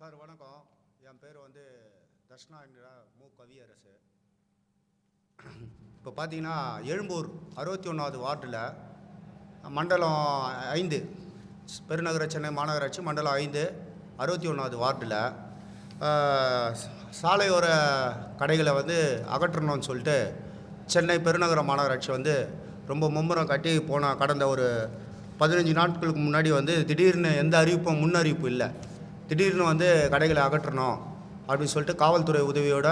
Sir வணக்கம். என் பேர் தர்ஷனா என்கிற மு கவியரசு. இப்போ பார்த்தீங்கன்னா எழும்பூர் 61வது வார்டில் மண்டலம் 5 பெருநகர சென்னை மாநகராட்சி மண்டலம் 5 61வது வார்டில் சாலையோர கடைகளை அகற்றணும்னு சொல்லிட்டு சென்னை பெருநகர மாநகராட்சி ரொம்ப மும்முரம் காட்டி கடந்த ஒரு 15 நாட்களுக்கு முன்னாடி திடீர்னு எந்த அறிவிப்பும் முன்னறிவிப்பு இல்லை. திடீர்னு கடைகளை அகற்றணும் அப்படின்னு சொல்லிட்டு காவல்துறை உதவியோட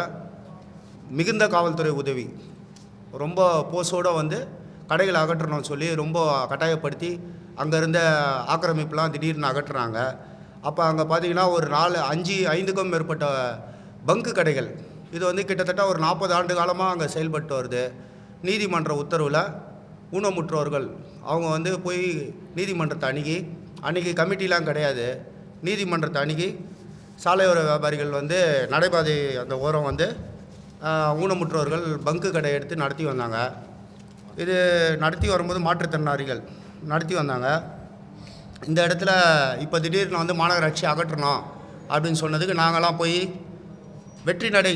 மிகுந்த காவல்துறை உதவி ரொம்ப போஸோடு கடைகளை அகற்றணும்னு சொல்லி ரொம்ப கட்டாயப்படுத்தி அங்கே இருந்த ஆக்கிரமிப்புலாம் திடீர்னு அகற்றுறாங்க. அப்போ அங்கே பார்த்தீங்கன்னா ஒரு 5க்கும் மேற்பட்ட பங்கு கடைகள் இது கிட்டத்தட்ட ஒரு 40 ஆண்டு காலமாக அங்கே செயல்பட்டு வருது. நீதிமன்ற உத்தரவில் ஊனமுற்றோர்கள் அவங்க போய் நீதிமன்றத்தை அன்றைக்கி கமிட்டிலாம் கிடையாது. நீதிமன்றத்தை அணுகி சாலையோர வியாபாரிகள் நடைபாதை அந்த ஓரம் ஊனமுற்றோர்கள் பங்கு கடை எடுத்து நடத்தி வந்தாங்க. இது நடத்தி வரும்போது மாற்றுத்திறனாளிகள் நடத்தி வந்தாங்க. இந்த இடத்துல இப்போ திடீர்னு மாநகராட்சி அகற்றணும் அப்படின்னு சொன்னதுக்கு நாங்களாம் போய் வெற்றி நடை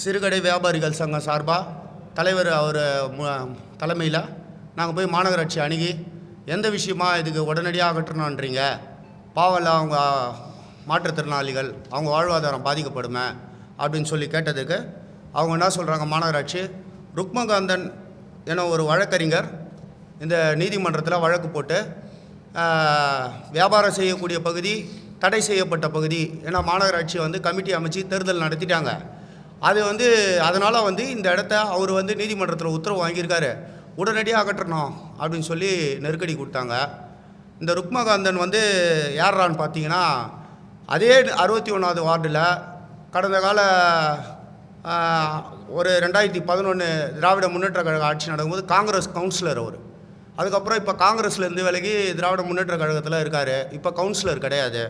சிறுகடை வியாபாரிகள் சங்கம் சார்பாக தலைவர் அவர் தலைமையில் நாங்கள் போய் மாநகராட்சி அணுகி எந்த விஷயமா இதுக்கு உடனடியாக அகற்றணுன்றீங்க, பாவம்ல அவங்க மாற்றுத்திறனாளிகள் அவங்க வாழ்வாதாரம் பாதிக்கப்படுமே அப்படின்னு சொல்லி கேட்டதுக்கு அவங்க என்ன சொல்கிறாங்க, மாநகராட்சி ருக்மகாந்தன் என ஒரு வழக்கறிஞர் இந்த நீதிமன்றத்தில் வழக்கு போட்டு வியாபாரம் செய்யக்கூடிய பகுதி தடை செய்யப்பட்ட பகுதி ஏன்னா மாநகராட்சி கமிட்டி அமைச்சு தேர்தல் நடத்திட்டாங்க. அது அதனால் இந்த இடத்த அவர் நீதிமன்றத்தில் உத்தரவு வாங்கியிருக்காரு, உடனடியாக அகற்றணும் அப்படின்னு சொல்லி நெருக்கடி கொடுத்தாங்க. இந்த ருக்மகாந்தன் யாரான்னு பார்த்தீங்கன்னா அதே 61வது வார்டில் கடந்த கால ஒரு 2011 திராவிட முன்னேற்ற கழக ஆட்சி நடக்கும்போது காங்கிரஸ் கவுன்சிலர் அவர். அதுக்கப்புறம் இப்போ காங்கிரஸ்லேருந்து விலகி திராவிட முன்னேற்ற கழகத்தில் இருக்கார். இப்போ கவுன்சிலர் கிடையாது.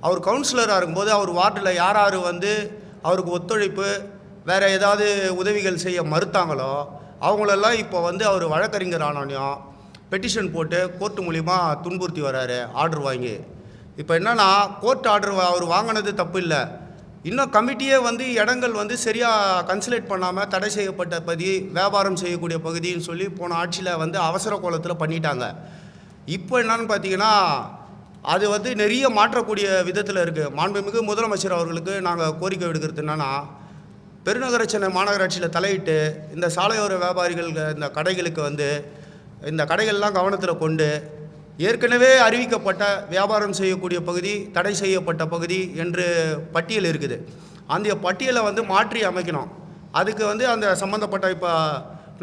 அவர் கவுன்சிலராக இருக்கும்போது அவர் வார்டில் யார் அவருக்கு ஒத்துழைப்பு வேறு ஏதாவது உதவிகள் செய்ய மறுத்தாங்களோ அவங்களெல்லாம் இப்போ அவர் வழக்கறிஞர் ஆனோனையும் பெட்டிஷன் போட்டு கோர்ட்டு மூலிமா துன்புறுத்தி வர்றாரு ஆர்டர் வாங்கி. இப்போ என்னென்னா கோர்ட் ஆர்டர் அவர் வாங்கினது தப்பு இல்லை, இன்னும் கமிட்டியே இடங்கள் சரியாக கன்சல்ட் பண்ணாமல் தடை செய்யப்பட்ட பகுதி வியாபாரம் செய்யக்கூடிய பகுதின்னு சொல்லி போன ஆட்சியில் அவசர கோலத்தில் பண்ணிட்டாங்க. இப்போ என்னன்னு பார்த்தீங்கன்னா அது நிறைய மாற்றக்கூடிய விதத்தில் இருக்குது. மாண்புமிகு முதலமைச்சர் அவர்களுக்கு நாங்கள் கோரிக்கை விடுக்கிறது என்னென்னா, பெருநகர சென்னை மாநகராட்சியில் தலையிட்டு இந்த சாலையோர வியாபாரிகள் இந்த கடைகளுக்கு இந்த கடைகள்லாம் கவனத்தில் கொண்டு ஏற்கனவே அறிவிக்கப்பட்ட வியாபாரம் செய்யக்கூடிய பகுதி தடை செய்யப்பட்ட பகுதி என்று பட்டியல் இருக்குது. அந்த பட்டியலை மாற்றி அமைக்கணும். அதுக்கு அந்த சம்மந்தப்பட்ட இப்போ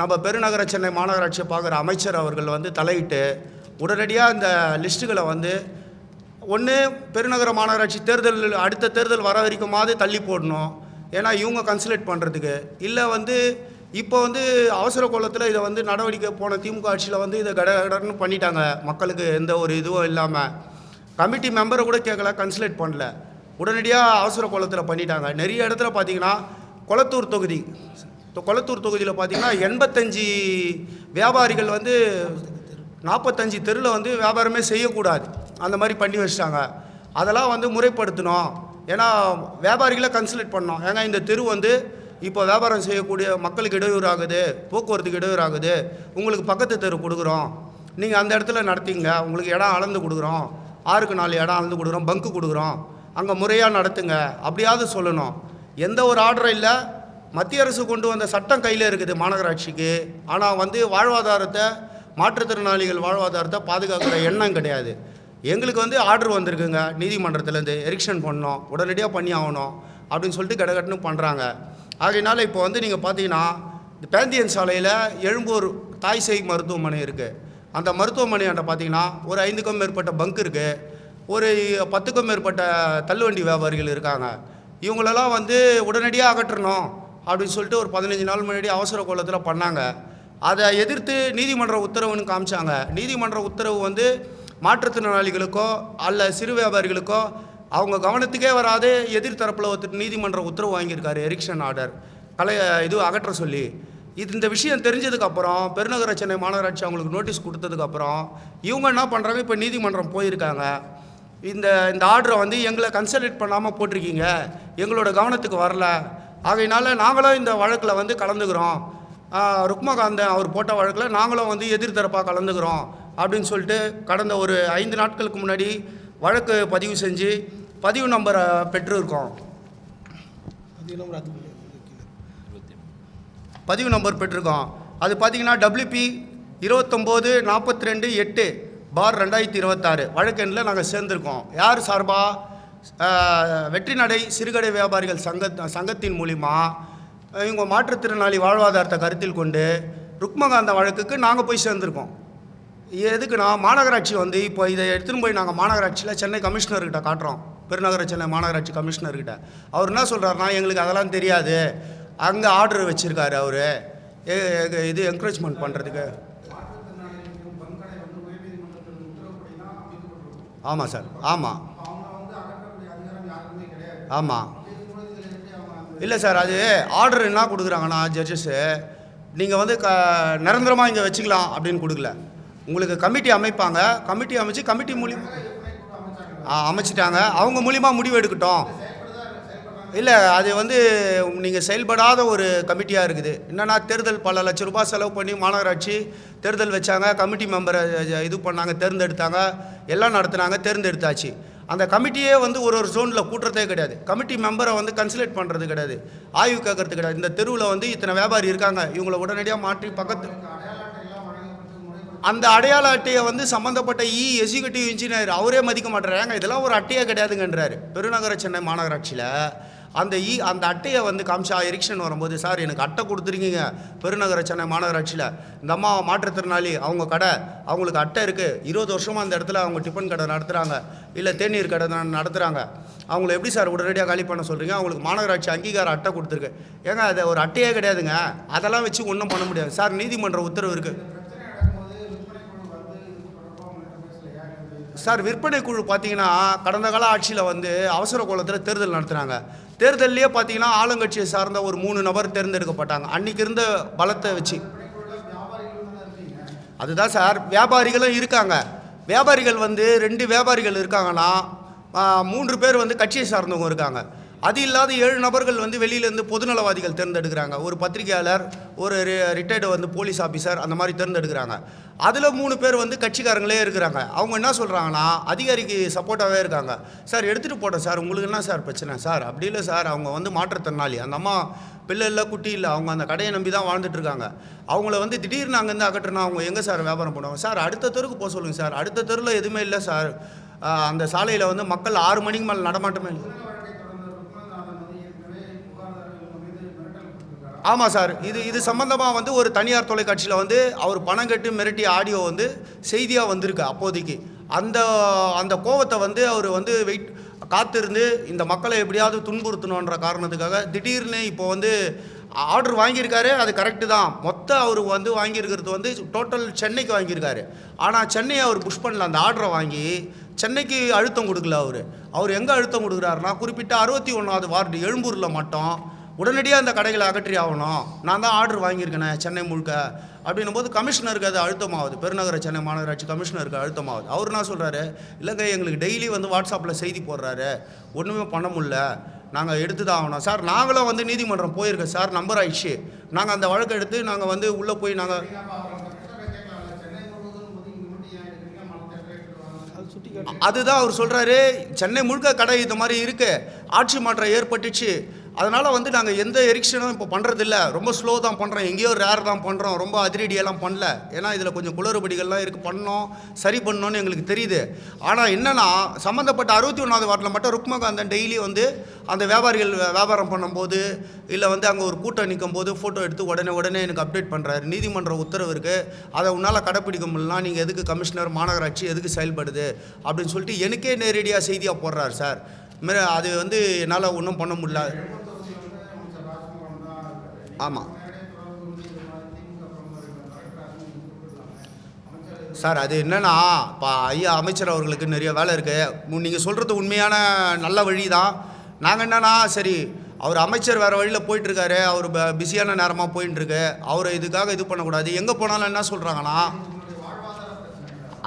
நம்ம பெருநகர சென்னை மாநகராட்சியை பார்க்குற அமைச்சர் அவர்கள் தலையிட்டு உடனடியாக இந்த லிஸ்ட்டுகளை ஒன்று பெருநகர மாநகராட்சி தேர்தல் அடுத்த தேர்தல் வர வரைக்குமாவது தள்ளி போடணும். ஏன்னா இவங்க கன்சல்ட் பண்ணுறதுக்கு இல்லை இப்போ அவசர கோலத்தில் இதை நடவடிக்கை போன திமுக ஆட்சியில் இதை கடன்னு பண்ணிட்டாங்க. மக்களுக்கு எந்த ஒரு இதுவும் இல்லாமல் கமிட்டி மெம்பரை கூட கேட்கல, கன்சல்ட் பண்ணல, உடனடியாக அவசர கோலத்தில் பண்ணிட்டாங்க. நிறைய இடத்துல பார்த்தீங்கன்னா கொளத்தூர் தொகுதியில் பார்த்தீங்கன்னா 85 வியாபாரிகள் 45 தெருவில் வியாபாரமே செய்யக்கூடாது அந்த மாதிரி பண்ணி வச்சிட்டாங்க. அதெல்லாம் முறைப்படுத்தணும். ஏன்னா வியாபாரிகளை கன்சல்ட் பண்ணோம். ஏன்னா இந்த தெரு இப்போ வியாபாரம் செய்யக்கூடிய மக்களுக்கு இடையூறு ஆகுது, போக்குவரத்துக்கு இடையூறு ஆகுது, உங்களுக்கு பக்கத்து தெரு கொடுக்குறோம், நீங்கள் அந்த இடத்துல நடத்திங்க, உங்களுக்கு இடம் அளந்து கொடுக்குறோம், 6க்கு 4 இடம் அளந்து கொடுக்குறோம், பங்கு கொடுக்குறோம், அங்கே முறையாக நடத்துங்க அப்படியாவது சொல்லணும். எந்த ஒரு ஆர்டரும் இல்லை. மத்திய அரசு கொண்டு வந்த சட்டம் கையில் இருக்குது மாநகராட்சிக்கு. ஆனால் வாழ்வாதாரத்தை மாற்றுத்திறனாளிகள் வாழ்வாதாரத்தை பாதுகாக்கிற எண்ணம் கிடையாது. எங்களுக்கு ஆர்டர் வந்திருக்குங்க நீதிமன்றத்துலேருந்து, எரிக்ஷன் பண்ணோம், உடனடியாக பண்ணி ஆகணும் அப்படின்னு சொல்லிட்டு கடகட்டுன்னு பண்ணுறாங்க. ஆகையினால இப்போ நீங்கள் பார்த்தீங்கன்னா இந்த பேந்தியன் சாலையில் எழும்பூர் தாய்சேய் மருத்துவமனை இருக்குது. அந்த மருத்துவமனையாண்ட பார்த்தீங்கன்னா ஒரு 5க்கும் மேற்பட்ட பங்க் இருக்குது, ஒரு 10க்கும் மேற்பட்ட தள்ளுவண்டி வியாபாரிகள் இருக்காங்க. இவங்களெல்லாம் உடனடியாக அகற்றணும் அப்படின்னு சொல்லிட்டு ஒரு 15 நாள் முன்னாடி அவசர கோலத்தில் பண்ணாங்க. அதை எதிர்த்து நீதிமன்ற உத்தரவுன்னு காமிச்சாங்க. நீதிமன்ற உத்தரவு மாற்றுத்திறனாளிகளுக்கோ அல்ல சிறு வியாபாரிகளுக்கோ அவங்க கவனத்துக்கே வராது. எதிர்த்தரப்பில் நீதிமன்ற உத்தரவு வாங்கியிருக்காரு, எரிக்ஷன் ஆர்டர் இது அகற்ற சொல்லி. இந்த விஷயம் தெரிஞ்சதுக்கப்புறம் பெருநகர சென்னை மாநகராட்சி அவங்களுக்கு நோட்டீஸ் கொடுத்ததுக்கப்புறம் இவங்க என்ன பண்ணுறாங்க, இப்போ நீதிமன்றம் போயிருக்காங்க. இந்த இந்த ஆர்டரை வந்து எங்களை கன்சல்டேட் பண்ணாமல் போட்டிருக்கீங்க, எங்களோட கவனத்துக்கு வரல, ஆகையினால நாங்களும் இந்த வழக்கில் வந்து கலந்துக்கிறோம், ருக்மகாந்தன் அவர் போட்ட வழக்கில் நாங்களும் வந்து எதிர்த்தரப்பாக கலந்துக்கிறோம் அப்படின்னு சொல்லிட்டு கடந்த ஒரு 5 நாட்களுக்கு முன்னாடி வழக்கு பதிவு செஞ்சு பதிவு நம்பரை பெற்றிருக்கோம். பதிவு நம்பர் பெற்றிருக்கோம். அது பார்த்தீங்கன்னா WP 2942/8/2026 வழக்கு எண்ணில் நாங்கள் சேர்ந்துருக்கோம். யார் சார்பாக வெற்றி நடை சிறுகடை வியாபாரிகள் சங்கத்தின் மூலிமா இவங்க மாற்றுத்திறனாளி வாழ்வாதாரத்தை கருத்தில் கொண்டு ருக்மகாந்த வழக்குக்கு நாங்கள் போய் சேர்ந்துருக்கோம். எதுக்குன்னா மாநகராட்சி வந்து இப்போ இதை எடுத்துன்னு போய் நாங்கள் மாநகராட்சியில் சென்னை கமிஷனர்கிட்ட காட்டுறோம், பெருநகர சென்னை மாநகராட்சி கமிஷனர்கிட்ட. அவர் என்ன சொல்கிறாருன்னா, எங்களுக்கு அதெல்லாம் தெரியாது, அங்கே ஆர்டர் வச்சுருக்காரு அவர் இது என்கரேஜ்மெண்ட் பண்ணுறதுக்கு. ஆமாம் சார், ஆமாம் ஆமாம். இல்லை சார், அது ஆர்டர் என்ன கொடுக்குறாங்கன்னா ஜட்ஜஸ்ஸு, நீங்கள் வந்து நிரந்தரமாக இங்கே வச்சுக்கலாம் அப்படின்னு கொடுக்கல. உங்களுக்கு கமிட்டி அமைப்பாங்க, கமிட்டி அமைச்சு கமிட்டி மூலியமாக அமைச்சிட்டாங்க, அவங்க மூலிமா முடிவு எடுக்கட்டும். இல்லை, அது வந்து நீங்கள் செயல்படாத ஒரு கமிட்டியாக இருக்குது. என்னென்னா தேர்தல் பல லட்ச ரூபாய் செலவு பண்ணி மாநகராட்சி தேர்தல் வச்சாங்க, கமிட்டி மெம்பரை இது பண்ணாங்க, தேர்ந்தெடுத்தாங்க, எல்லாம் நடத்துனாங்க, தேர்ந்தெடுத்தாச்சு. அந்த கமிட்டியே வந்து ஒரு ஜோனில் கூட்டுறதே கிடையாது, கமிட்டி மெம்பரை வந்து கன்சல்ட் பண்ணுறது கிடையாது, ஆய்வு கேட்கறது கிடையாது. இந்த தெருவில் வந்து இத்தனை வியாபாரி இருக்காங்க, இவங்களை உடனடியாக மாற்றி பக்கத்து அந்த அடையாள அட்டையை வந்து சம்மந்தப்பட்ட எக்ஸிக்யூட்டிவ் இன்ஜினியர் அவரே மதிக்க மாட்டேறாங்க. இதெல்லாம் ஒரு அட்டையே கிடையாதுங்கன்றாரு. பெருநகர சென்னை மாநகராட்சியில் அந்த அட்டையை வந்து காமிச்சா எரிக்ஷன் வரும்போது, சார் எனக்கு அட்டை கொடுத்துருக்கீங்க பெருநகர சென்னை மாநகராட்சியில், இந்த அம்மா மாற்றுத்திறனாளி, அவங்க கடை, அவங்களுக்கு அட்டை இருக்குது, 20 வருஷமாக அந்த இடத்துல அவங்க டிஃபன் கடை நடத்துகிறாங்க, இல்லை தேநீர் கடை நடத்துகிறாங்க, அவங்கள எப்படி சார் உடனடியாக காலி பண்ண சொல்கிறீங்க, அவங்களுக்கு மாநகராட்சி அங்கீகார அட்டை கொடுத்துருக்கு. ஏங்க அது ஒரு அட்டையே கிடையாதுங்க, அதெல்லாம் வச்சு ஒன்றும் பண்ண முடியாது சார், நீதிமன்ற உத்தரவு இருக்குது சார். விற்பனை குழு பார்த்தீங்கன்னா கடந்த கால ஆட்சியில் வந்து அவசர கோலத்தில் தேர்தல் நடத்துகிறாங்க. தேர்தல்லையே பார்த்தீங்கன்னா ஆளுங்கட்சியை சார்ந்த ஒரு 3 நபர் தேர்ந்தெடுக்கப்பட்டாங்க அன்றைக்கி இருந்த பலத்தை வச்சு. அதுதான் சார், வியாபாரிகளும் இருக்காங்க. வியாபாரிகள் வந்து 2 வியாபாரிகள் இருக்காங்கன்னா 3 பேர் வந்து கட்சியை சார்ந்தவங்க இருக்காங்க. அது இல்லாத 7 நபர்கள் வந்து வெளியிலேருந்து பொதுநலவாதிகள் தேர்ந்தெடுக்கிறாங்க. ஒரு பத்திரிகையாளர், ஒரு ரிட்டையர்டு வந்து போலீஸ் ஆஃபீஸர், அந்த மாதிரி தேர்ந்தெடுக்கிறாங்க. அதில் 3 பேர் வந்து கட்சிக்காரங்களே இருக்கிறாங்க. அவங்க என்ன சொல்கிறாங்கன்னா அதிகாரிக்கு சப்போர்ட்டாகவே இருக்காங்க. சார் எடுத்துகிட்டு போட்டோம் சார், உங்களுக்கு என்ன சார் பிரச்சனை சார்? அப்படி இல்லை சார், அவங்க வந்து மாற்றுத்திறனாளி, அந்த அம்மா பிள்ளை இல்லை குட்டி இல்லை, அவங்க அந்த கடையை நம்பி தான் வாழ்ந்துட்டுருக்காங்க. அவங்கள வந்து திடீர்னு அங்கேருந்து அகற்றுனா அவங்க எங்கே சார் வியாபாரம் பண்ணுவாங்க சார்? அடுத்த தெருவுக்கு போக சொல்லுங்கள் சார். அடுத்த தெருவில் எதுவுமே இல்லை சார், அந்த சாலையில் வந்து மக்கள் 6 மணிக்கு மேலே நடமாட்டமே இல்லை. ஆமாம் சார், இது சம்மந்தமாக வந்து ஒரு தனியார் தொலைக்காட்சியில் வந்து அவர் பணம் கட்டி மிரட்டிய ஆடியோ வந்து செய்தியாக வந்திருக்கு. அப்போதைக்கு அந்த கோவத்தை வந்து அவர் வந்து காத்திருந்து இந்த மக்களை எப்படியாவது துன்புறுத்தணுன்ற காரணத்துக்காக திடீர்னு இப்போ வந்து ஆர்டர் வாங்கியிருக்காரு. அது கரெக்டு தான், அவர் வந்து வாங்கியிருக்கிறது வந்து டோட்டல் சென்னைக்கு வாங்கியிருக்காரு. ஆனால் சென்னையை அவர் புஷ் பண்ணல. அந்த ஆர்டரை வாங்கி சென்னைக்கு அழுத்தம் கொடுக்கல. அவர் எங்கே அழுத்தம் கொடுக்குறாருன்னா, குறிப்பிட்ட 61வது வார்டு எழும்பூரில் மட்டும் உடனடியாக அந்த கடைகளை அகற்றி ஆகணும், நான் தான் ஆர்டர் வாங்கியிருக்கேனே சென்னை முழுக்க அப்படின்னும் போது கமிஷனருக்கு அது அழுத்தமாகுது. பெருநகர சென்னை மாநகராட்சி கமிஷனருக்கு அழுத்தமாகுது. அவர் என்ன சொல்கிறாரு, இல்லைங்க எங்களுக்கு டெய்லி வந்து வாட்ஸ்அப்பில் செய்தி போடுறாரு, ஒன்றுமே பண்ண முடியல, நாங்கள் எடுத்து தான் ஆகணும் சார். நாங்களும் வந்து நீதிமன்றம் போயிருக்கோம் சார், நம்பர் ஆயிடுச்சு, நாங்கள் அந்த வழக்கை எடுத்து நாங்கள் வந்து உள்ளே போய் நாங்கள் அதுதான் அவர் சொல்கிறாரு. சென்னை முழுக்க கடை இந்த மாதிரி இருக்குது, ஆட்சி மாற்றம் ஏற்பட்டுச்சு, அதனால் வந்து நாங்கள் எந்த எரிக்ஷனும் இப்போ பண்ணுறதில்ல, ரொம்ப ஸ்லோ தான் பண்ணுறோம், எங்கேயோ ரேர் தான் பண்ணுறோம், ரொம்ப அதிரடியெல்லாம் பண்ணல. ஏன்னா இதில் கொஞ்சம் குளறுபடிகள்லாம் இருக்குது, பண்ணோம் சரி பண்ணோன்னு எங்களுக்கு தெரியுது. ஆனால் என்னென்னா சம்மந்தப்பட்ட 61வது வார்டில் மட்டும் ருக்மகாந்தன் டெய்லி வந்து அந்த வியாபாரிகள் வியாபாரம் பண்ணும்போது, இல்லை வந்து அங்கே ஒரு கூட்டம் நிற்கும் போது ஃபோட்டோ எடுத்து உடனே எனக்கு அப்டேட் பண்ணுறாரு. நீதிமன்ற உத்தரவு இருக்குது, அதை உன்னால் கடைப்பிடிக்க முடியலாம், நீங்கள் எதுக்கு கமிஷனர் மாநகராட்சி எதுக்கு செயல்படுது அப்படின்னு சொல்லிட்டு எனக்கே நேரடியாக செய்தியாக போடுறாரு சார். இதுமாரி அது வந்து என்னால் ஒன்றும் பண்ண முடியல. ஆமாம் சார், அது என்னென்னா இப்போ ஐயா அமைச்சர் அவர்களுக்கு நிறைய வேலை இருக்குது. நீங்கள் சொல்கிறது உண்மையான நல்ல வழி தான். நாங்கள் என்னென்னா சரி, அவர் அமைச்சர் வேறு வழியில் போயிட்டுருக்காரு, அவர் பிஸியான நேரமாக போயின்ட்டுருக்கு, அவரை இதுக்காக இது பண்ணக்கூடாது. எங்கே போனாலும் என்ன சொல்கிறாங்கன்னா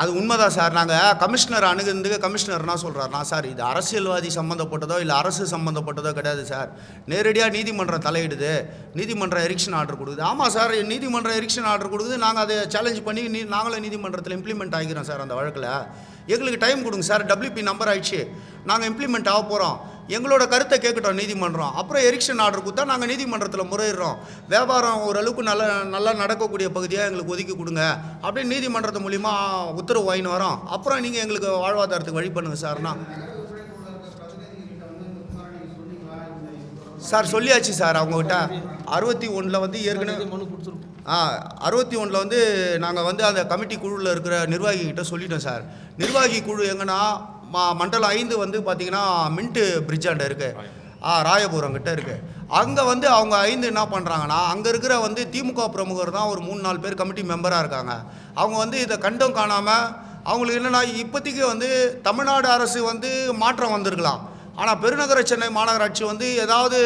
அது உண்மைதான் சார். நாங்கள் கமிஷனர் அணுகுறதுக்கு கமிஷனர் என்ன சொல்கிறாருனா, சார் இது அரசியல்வாதி சம்மந்தப்பட்டதோ இல்லை அரசு சம்மந்தப்பட்டதோ கிடையாது சார், நேரடியாக நீதிமன்றம் தலையிடுது, நீதிமன்றம் எரிக்ஷன் ஆர்டர் கொடுக்குது. ஆமாம் சார், நீதிமன்றம் எரிக்ஷன் ஆர்டர் கொடுக்குது, நாங்கள் அதை சேலஞ்ச் பண்ணி நாங்களும் நீதிமன்றத்தில் இம்ப்ளிமெண்ட் ஆகிக்கிறோம் சார். அந்த வழக்கில் எங்களுக்கு டைம் கொடுங்க சார், WP நம்பர் ஆயிடுச்சு, நாங்கள் இம்ப்ளிமெண்ட் ஆக போகிறோம், எங்களோட கருத்தை கேட்கட்டும் நீதிமன்றம், அப்புறம் எரிக்ஷன் ஆர்டர் கொடுத்தா நாங்கள் நீதிமன்றத்தில் முறையிடுறோம், வியாபாரம் ஓரளவுக்கு நல்லா நடக்கக்கூடிய பகுதியாக எங்களுக்கு ஒதுக்கி கொடுங்க அப்படின்னு நீதிமன்றத்து மூலிமா உத்தரவு வாங்கின்னு வரோம். அப்புறம் நீங்கள் எங்களுக்கு வாழ்வாதாரத்துக்கு வழி பண்ணுங்க சார்னா. சார் சொல்லியாச்சு சார் அவங்ககிட்ட. 61 வந்து ஏற்கனவே 61 வந்து நாங்கள் வந்து அந்த கமிட்டி குழுவில் இருக்கிற நிர்வாகிகிட்ட சொல்லிட்டோம் சார். நிர்வாகி குழு எங்கன்னா மண்டலம் 5 வந்து பார்த்திங்கன்னா மின்ட்டு பிரிட்ஜாண்ட இருக்குது, ராயபுரம் கிட்ட இருக்குது. அங்கே வந்து அவங்க 5 என்ன பண்ணுறாங்கன்னா, அங்கே இருக்கிற வந்து திமுக பிரமுகர் தான் ஒரு 3-4 பேர் கமிட்டி மெம்பராக இருக்காங்க. அவங்க வந்து இதை கண்டும் காணாமல் அவங்களுக்கு என்னென்னா, இப்போதைக்கு வந்து தமிழ்நாடு அரசு வந்து மாற்றம் வந்திருக்கலாம், ஆனால் பெருநகர சென்னை மாநகராட்சி வந்து ஏதாவது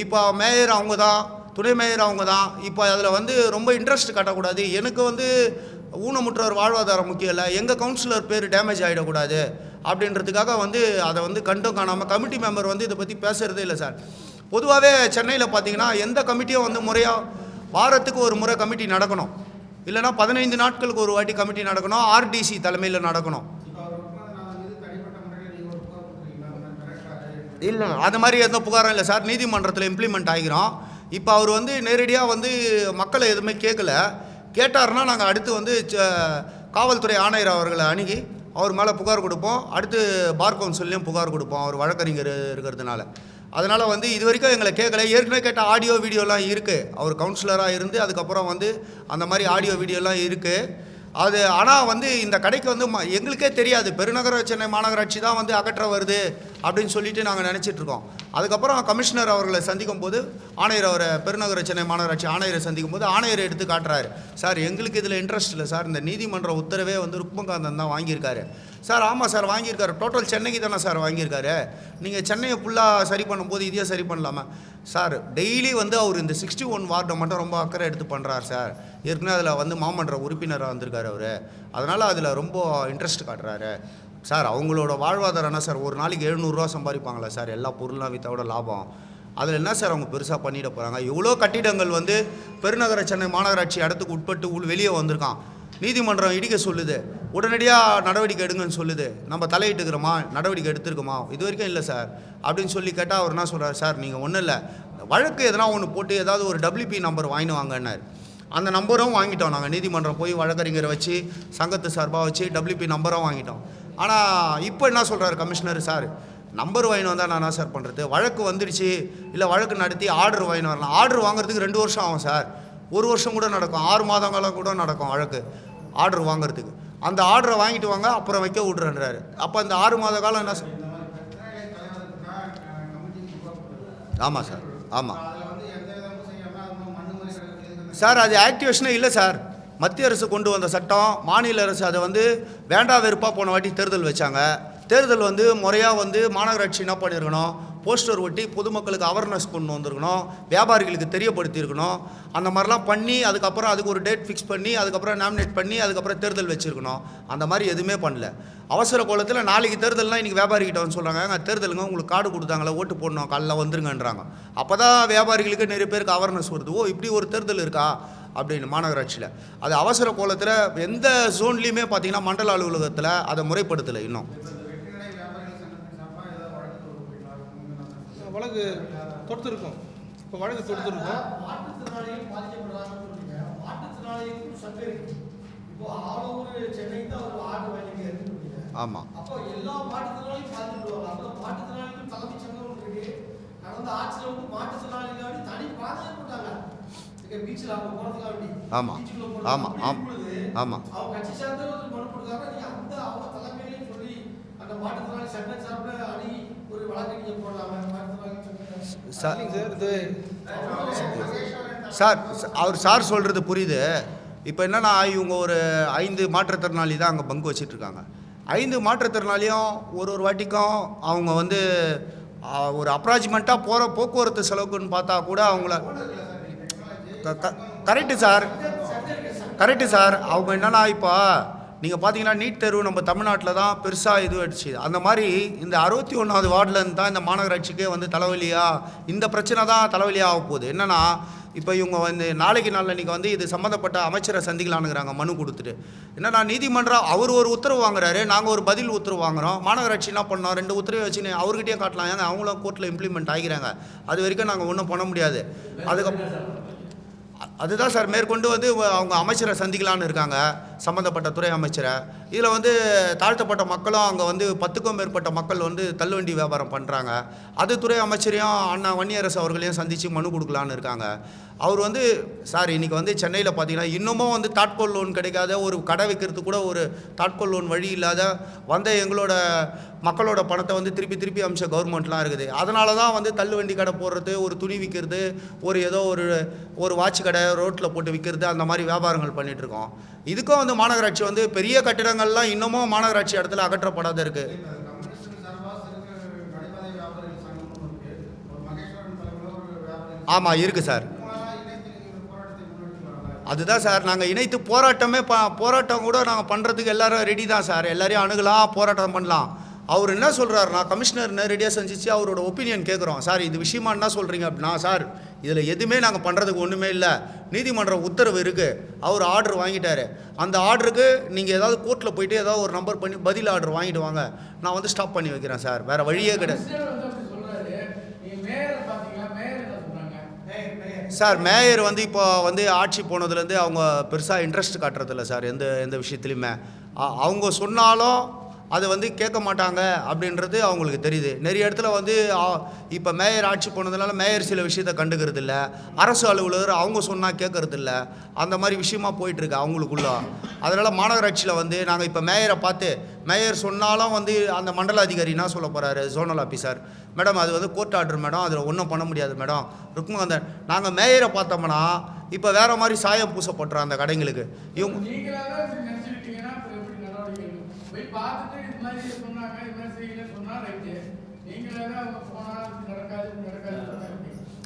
இப்போ மேயர் அவங்க தான், துணை மேயர் அவங்க தான், இப்போ அதில் வந்து ரொம்ப இன்ட்ரெஸ்ட் காட்டக்கூடாது, எனக்கு வந்து ஊனமுற்றோர் வாழ்வாதாரம் முக்கியம் இல்லை, எங்கள் கவுன்சிலர் பேர் டேமேஜ் ஆகிடக்கூடாது அப்படின்றதுக்காக வந்து அதை வந்து கண்டும் காணாமல் கமிட்டி மெம்பர் வந்து இதை பற்றி பேசுகிறதே இல்லை சார். பொதுவாகவே சென்னையில் பார்த்திங்கன்னா எந்த கமிட்டியும் வந்து முறையாக வாரத்துக்கு ஒரு முறை கமிட்டி நடக்கணும், இல்லைனா 15 நாட்களுக்கு ஒரு வாட்டி கமிட்டி நடக்கணும், RDC தலைமையில் நடக்கணும். இல்லை அது மாதிரி எந்த புகாரும் இல்லை சார், நீதிமன்றத்தில் இம்ப்ளிமெண்ட் ஆகிறோம். இப்போ அவர் வந்து நேரடியாக வந்து மக்களை எதுவுமே கேட்டார்னா நாங்கள் அடுத்து வந்து காவல்துறை ஆணையர் அவர்களை அணுகி அவர் மேலே புகார் கொடுப்போம், அடுத்து பார் கவுன்சில்லையும் புகார் கொடுப்போம், அவர் வழக்கறிஞர் இருக்கிறதுனால. அதனால் வந்து இது வரைக்கும் எங்களை கேட்கல. ஏற்கனவே கேட்ட ஆடியோ வீடியோலாம் இருக்குது, அவர் கவுன்சிலராக இருந்து அதுக்கப்புறம் வந்து அந்த மாதிரி ஆடியோ வீடியோலாம் இருக்குது அது. ஆனால் வந்து இந்த கடைக்கு வந்து எங்களுக்கே தெரியாது, பெருநகர சென்னை மாநகராட்சி தான் வந்து அகற்ற வருது அப்படின்னு சொல்லிட்டு நாங்கள் நினச்சிட்ருக்கோம். அதுக்கப்புறம் கமிஷனர் அவர்களை சந்திக்கும் போது, ஆணையர் அவரை பெருநகர சென்னை மாநகராட்சி ஆணையரை சந்திக்கும் போது ஆணையரை எடுத்து காட்டுறாரு, சார் எங்களுக்கு இதில் இன்ட்ரெஸ்ட் இல்லை சார், இந்த நீதிமன்ற உத்தரவே வந்து ருக்மகாந்தன் தான் வாங்கியிருக்காரு. சார் ஆமாம் சார் வாங்கியிருக்காரு, டோட்டல் சென்னைக்கு தானே சார் வாங்கியிருக்காரு, நீங்கள் சென்னையை ஃபுல்லாக சரி பண்ணும்போது இதையே சரி பண்ணலாமா சார்? டெய்லி வந்து அவர் இந்த 61 வார்டை மட்டும் ரொம்ப அக்கறை எடுத்து பண்ணுறார் சார். ஏற்கனவே அதில் வந்து மாமன்ற உறுப்பினராக வந்திருக்காரு அவர், அதனால் அதில் ரொம்ப இன்ட்ரெஸ்ட் காட்டுறாரு சார். அவங்களோட வாழ்வாதாரம் என்ன சார், ஒரு நாளைக்கு 700 ரூபா சம்பாதிப்பாங்களா சார், எல்லா பொருளாக வித்தோட லாபம், அதில் என்ன சார் அவங்க பெருசாக பண்ணிட போகிறாங்க? எவ்வளோ கட்டிடங்கள் வந்து பெருநகர சென்னை மாநகராட்சி இடத்துக்கு உட்பட்டு வெளியே வந்திருக்கான், நீதிமன்றம் இடிக்க சொல்லுது, உடனடியாக நடவடிக்கை எடுங்கன்னு சொல்லுது, நம்ம தலையிட்டுக்கிறோமா, நடவடிக்கை எடுத்துருக்கோமா? இது வரைக்கும் இல்லை சார் அப்படின்னு சொல்லி கேட்டால் அவர் என்ன சொல்கிறார், சார் நீங்கள் ஒன்றும் இல்லை, வழக்கு எதனா ஒன்று போட்டு ஏதாவது ஒரு WP நம்பர் வாங்கிட்டு வாங்கினார். அந்த நம்பரும் வாங்கிட்டோம் நாங்கள், நீதிமன்றம் போய் வழக்கறிஞரை வச்சு சங்கத்து சார்பாக வச்சு WP நம்பரும் வாங்கிட்டோம். ஆனால் இப்போ என்ன சொல்கிறார் கமிஷனர், சார் நம்பர் வாங்கிட்டு வந்தால் நான் என்ன சார் பண்ணுறது, வழக்கு வந்துடுச்சு, இல்லை வழக்கு நடத்தி ஆர்டர் வாங்கிட்டு வரலாம், ஆர்டர் வாங்குறதுக்கு 2 வருஷம் ஆகும் சார், 1 வருஷம் கூட நடக்கும், 6 மாதங்களும் கூட நடக்கும் வழக்கு ஆர்டர் வாங்குறதுக்கு. அந்த ஆர்டரை வாங்கிட்டு வாங்க அப்புறம் வைக்க விட்றேன்றாரு. அப்போ அந்த 6 மாத காலம் என்ன சார்? ஆமாம் சார், ஆமாம் சார், அது ஆக்டிவேஷனே இல்லை சார். மத்திய அரசு கொண்டு வந்த சட்டம், மாநில அரசு அதை வந்து வேண்டா வெறுப்பாக போன வாட்டி தேர்தல் வச்சாங்க. தேர்தல் வந்து முறையாக வந்து மாநகராட்சி என்ன பண்ணியிருக்கணும், போஸ்டர் ஒட்டி பொதுமக்களுக்கு அவேர்னஸ் கொண்டு வந்திருக்கணும், வியாபாரிகளுக்கு தெரியப்படுத்தியிருக்கணும், அந்த மாதிரிலாம் பண்ணி அதுக்கப்புறம் அதுக்கு ஒரு டேட் ஃபிக்ஸ் பண்ணி அதுக்கப்புறம் நாமினேட் பண்ணி அதுக்கப்புறம் தேர்தல் வச்சுருக்கணும். அந்த மாதிரி எதுவுமே பண்ணல. அவசர கோலத்தில் நாளைக்கு தேர்தல்னால் இன்றைக்கி வியாபாரிகிட்ட வந்து சொல்கிறாங்க, தேர்தலுங்க உங்களுக்கு கார்டு கொடுத்தாங்களே ஓட்டு போடணும் காலைல வந்துருங்கன்றாங்க. அப்போ தான் வியாபாரிகளுக்கு நிறைய பேருக்கு அவேர்னஸ் வருது, ஓ இப்படி ஒரு தேர்தல் இருக்கா அப்படின்னு மாநகராட்சியில். அது அவசர கோலத்தில் எந்த ஜோன்லேயுமே பார்த்திங்கன்னா மண்டல அலுவலகத்தில் அதை முறைப்படுத்தலை. இன்னும் வழக்கு தொடுத்துருக்கோம், இப்போ வழக்கு தொடுத்துருக்கோம். ஆமாம் ஆமாம் ஆமாம் ஆமாம் ஆமாம் சார் சார் சொல்கிறது புரியுது. இப்போ என்னென்னா இவங்க ஒரு 5 மாற்றுத்திறனாளி தான் அங்கே பங்கு வச்சிட்ருக்காங்க. 5 மாற்றுத்திறனாளியும் ஒரு வாட்டிக்கும் அவங்க வந்து ஒரு அப்ராச்மெண்ட்டாக போகிற போக்குவரத்து செலவுக்குன்னு பார்த்தா கூட அவங்கள கரெக்டு சார் அவங்க என்னென்னா இப்போ நீங்கள் பார்த்தீங்கன்னா நீட் தேர்வு நம்ம தமிழ்நாட்டில் தான் பெருசாக இது அடிச்சு அந்த மாதிரி இந்த 61வது வார்டிலேருந்து தான் இந்த மாநகராட்சிக்கே வந்து தலைவலியாக இந்த பிரச்சனை தான் தலைவலியாக ஆக போகுது. என்னென்னா இப்போ இவங்க வந்து நாளைக்கு நாளன்னைக்கு வந்து இது சம்மந்தப்பட்ட அமைச்சரை சந்திக்கலான்னுங்கிறாங்க மனு கொடுத்துட்டு. என்னன்னா நீதிமன்றம் அவர் ஒரு உத்தரவு வாங்குறாரு, நாங்கள் ஒரு பதில் உத்தரவு வாங்குகிறோம். மாநகராட்சி என்ன பண்ணோம், 2 உத்தரவை வச்சுன்னு அவர்கிட்டயே காட்டலாம். ஏங்க அவங்களும் கோர்ட்டில் இம்ப்ளிமெண்ட் ஆகிக்கிறாங்க. அது வரைக்கும் நாங்கள் ஒன்றும் பண்ண முடியாது. அதுதான் சார் மேற்கொண்டு வந்து அவங்க அமைச்சரை சந்திக்கலான்னு இருக்காங்க, சம்மந்தப்பட்ட துறை அமைச்சரை. இதில் வந்து தாழ்த்தப்பட்ட மக்களும் அங்கே வந்து 10க்கும் மேற்பட்ட மக்கள் வந்து தள்ளுவண்டி வியாபாரம் பண்ணுறாங்க. அது துறை அமைச்சரையும் அண்ணா வன்னியரசு அவர்களையும் சந்தித்து மனு கொடுக்கலான்னு இருக்காங்க. அவர் வந்து சார் இன்றைக்கி வந்து சென்னையில் பார்த்தீங்கன்னா இன்னமும் வந்து தாட்கோல் லோன் கிடைக்காத, ஒரு கடை வைக்கிறது கூட ஒரு தாட்கோல் லோன் வழி இல்லாத வந்த எங்களோட மக்களோட பணத்தை வந்து திருப்பி அமிச்ச கவர்மெண்ட்லாம் இருக்குது. அதனால தான் வந்து தள்ளுவண்டி கடை போடுறது, ஒரு துணி விற்கிறது, ஒரு ஏதோ ஒரு வாட்ச் கடை ரோட்டில் போட்டு விற்கிறது, அந்த மாதிரி வியாபாரங்கள் பண்ணிகிட்ருக்கோம். இதுக்கும் வந்து மாநகராட்சி வந்து பெரிய கட்டிடங்கள்லாம் இன்னமும் மாநகராட்சி இடத்துல அகற்றப்படாத இருக்குது. ஆமாம் இருக்குது சார். அதுதான் சார் நாங்கள் இணைத்து போராட்டம் கூட நாங்கள் பண்ணுறதுக்கு எல்லோரும் ரெடி தான் சார். எல்லாரையும் அணுகலாம், போராட்டம் பண்ணலாம். அவர் என்ன சொல்கிறாருன்னா, கமிஷனர் ரெடியாக செஞ்சிச்சு அவரோட ஒப்பீனியன் கேட்குறோம். சார் இது விஷயமா என்ன சொல்கிறீங்க அப்படின்னா, சார் இதில் எதுவுமே நாங்கள் பண்ணுறதுக்கு ஒன்றுமே இல்லை, நீதிமன்ற உத்தரவு இருக்குது, அவர் ஆர்டர் வாங்கிட்டார். அந்த ஆர்டருக்கு நீங்கள் ஏதாவது கோர்ட்டில் போயிட்டு ஏதாவது ஒரு நம்பர் பண்ணி பதில் ஆர்டர் வாங்கிட்டு வாங்க, நான் வந்து ஸ்டாப் பண்ணி வைக்கிறேன் சார், வேறு வழியே கிடையாது. சார் மேயர் வந்து இப்போ வந்து ஆட்சி போனதுலேருந்து அவங்க பெருசாக இன்ட்ரெஸ்ட் காட்டுறதில்ல சார் எந்த விஷயத்துலையுமே. அவங்க சொன்னாலும் அதை வந்து கேட்க மாட்டாங்க அப்படின்றது அவங்களுக்கு தெரியுது. நிறைய இடத்துல வந்து இப்போ மேயர் ஆட்சி போனதுனால மேயர் சில விஷயத்தை கண்டுக்கிறது இல்லை, அரசு அலுவலர் அவங்க சொன்னால் கேட்கறது இல்லை, அந்த மாதிரி விஷயமா போயிட்டுருக்கு அவங்களுக்குள்ள. அதனால் மாநகராட்சியில் வந்து நாங்கள் இப்போ மேயரை பார்த்து மேயர் சொன்னாலும் வந்து அந்த மண்டல அதிகாரி என்ன சொல்ல போகிறாரு, ஜோனல் ஆஃபீஸர், மேடம் அது வந்து கோர்ட் ஆர்டர் மேடம், அதில் ஒன்றும் பண்ண முடியாது மேடம், ருக்மந்தன். நாங்கள் மேயரை பார்த்தோம்னா இப்போ வேறு மாதிரி சாயம் பூசப்படுறோம் அந்த கடைங்களுக்கு. இவங்க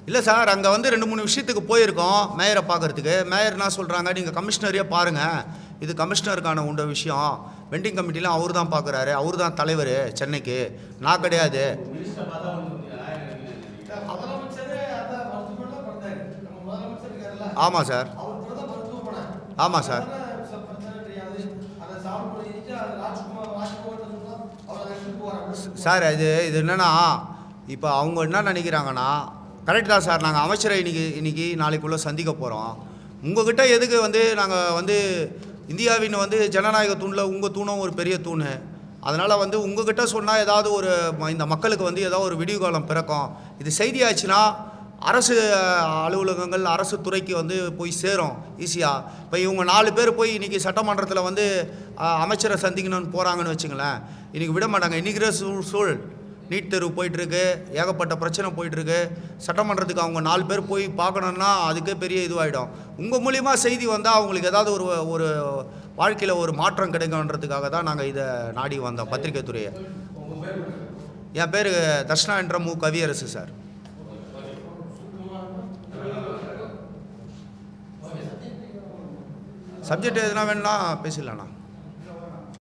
இல்லை சார், அங்கே வந்து 2-3 விஷயத்துக்கு போயிருக்கோம் மேயரை பார்க்குறதுக்கு. மேயர் என்ன சொல்கிறாங்க, நீங்கள் கமிஷனரையே பாருங்கள், இது கமிஷனருக்கான உண்ட விஷயம், வெண்டிங் கமிட்டிலாம் அவர் தான் பார்க்குறாரு, அவர் தான் தலைவர் சென்னைக்கு, நான் கிடையாது. ஆமாம் சார், ஆமாம் சார். சார் இது என்னென்னா இப்போ அவங்க என்ன நினைக்கிறாங்கன்னா, கரெக்ட் தான் சார், நாங்கள் அமைச்சரை இன்னைக்கு நாளைக்குள்ளே சந்திக்க போகிறோம். உங்கள்கிட்ட எதுக்கு வந்து நாங்கள் வந்து இந்தியாவின் வந்து ஜனநாயக தூணில் உங்கள் தூணும் ஒரு பெரிய தூண். அதனால் வந்து உங்கள்கிட்ட சொன்னால் ஏதாவது இந்த மக்களுக்கு வந்து ஏதாவது ஒரு விடிவு காலம் பிறக்கும். இது செய்தியாச்சுன்னா அரசு அலுவலகங்கள் அரசு துறைக்கு வந்து போய் சேரும் ஈஸியாக. இப்போ இவங்க 4 பேர் போய் இன்றைக்கி சட்டமன்றத்தில் வந்து அமைச்சரை சந்திக்கணும்னு போகிறாங்கன்னு வச்சுங்களேன், இன்றைக்கி விட மாட்டாங்க. இன்றைக்கிற சூழல் நீட் தேர்வு போயிட்டுருக்கு, ஏகப்பட்ட பிரச்சனை போயிட்டுருக்கு. சட்டமன்றத்துக்கு அவங்க 4 பேர் போய் பார்க்கணுன்னா அதுக்கே பெரிய இதுவாகிடும். உங்கள் மூலிமா செய்தி வந்தால் அவங்களுக்கு ஏதாவது ஒரு வாழ்க்கையில் ஒரு மாற்றம் கிடைக்கும்ன்றதுக்காக தான் நாங்கள் இதை நாடி வந்தோம், பத்திரிகை துறையை. என் பேர் தர்ஷனா என்ற கவியரசு சார். சப்ஜெக்ட் எதுனா வேணும்னா பேசிடலாண்ணா.